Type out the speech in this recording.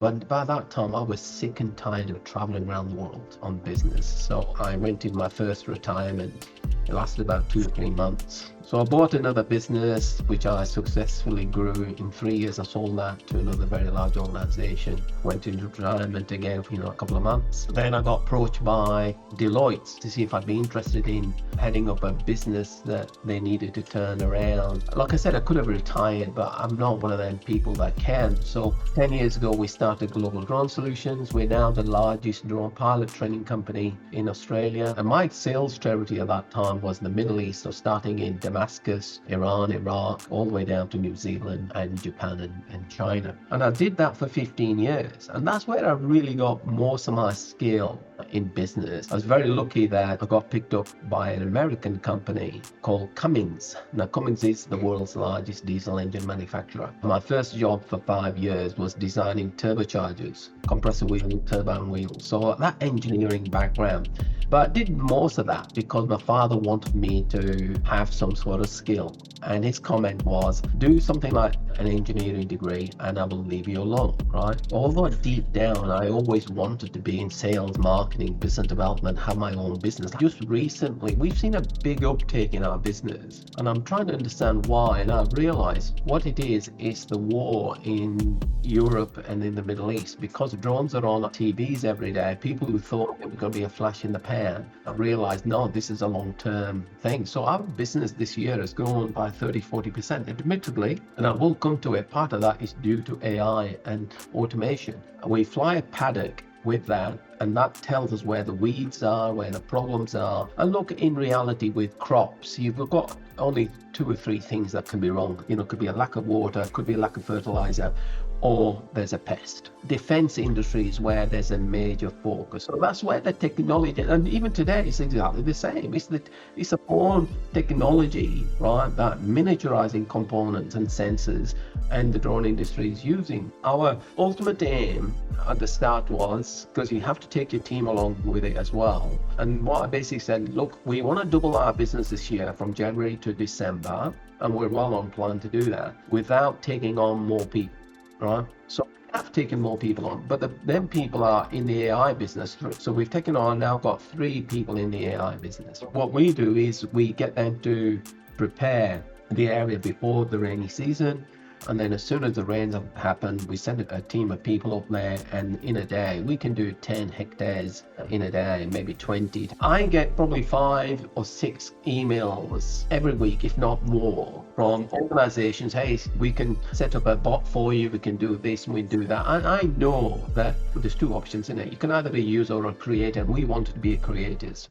But by that time, I was sick and tired of traveling around the world on business. So I went in my first retirement. It lasted about 2 or 3 months. So I bought another business, which I successfully grew. In 3 years, I sold that to another very large organization. Went into retirement again for a couple of months. Then I got approached by Deloitte to see if I'd be interested in heading up a business that they needed to turn around. Like I said, I could have retired, but I'm not one of them people that can. So 10 years ago, we started Global Drone Solutions. We're now the largest drone pilot training company in Australia. And my sales territory at that time was the Middle East, so starting in Damascus, Iran, Iraq, all the way down to New Zealand and Japan and China. And I did that for 15 years. And that's where I really got most of my skill in business. I was very lucky that I got picked up by an American company called Cummins. Now, Cummins is the world's largest diesel engine manufacturer. My first job for 5 years was designing turbochargers, compressor wheels, turbine wheels. So that engineering background. But I did most of that because my father wanted me to have some sort of skill. And his comment was, do something like an engineering degree and I will leave you alone, right? Although deep down, I always wanted to be in sales, marketing, business development, have my own business. Just recently, we've seen a big uptake in our business. And I'm trying to understand why. And I've realized what it is the war in Europe and in the Middle East. Because drones are on TVs every day, people who thought it was going to be a flash in the pan have realized, no, this is a long-term thing. So our business this year has grown by 30-40%, admittedly, and I will come to it. Part of that is due to AI and automation. We fly a paddock with that, and that tells us where the weeds are, where the problems are. And look, in reality with crops, you've got only 2 or 3 things that can be wrong. It could be a lack of water, could be a lack of fertilizer, or there's a pest. Defense industry is where there's a major focus. So that's where the technology, and even today it's exactly the same. It's a own technology, right, that miniaturizing components and sensors, and the drone industry is using. Our ultimate aim at the start was, because you have to take your team along with it as well. And what I basically said, look, we want to double our business this year from January to December, and we're well on plan to do that without taking on more people. Right, so we have taken more people on, but them people are in the AI business. So we've taken on now got 3 people in the AI business. What we do is we get them to prepare the area before the rainy season, and then as soon as the rains have happened, we send a team of people up there, and in a day we can do 10 hectares in a day, maybe 20. I get probably 5 or 6 emails every week, if not more, from organizations. Hey, we can set up a bot for you, we can do this and we do that. And I know that there's 2 options in it. You can either be a user or a creator, and we wanted to be creators.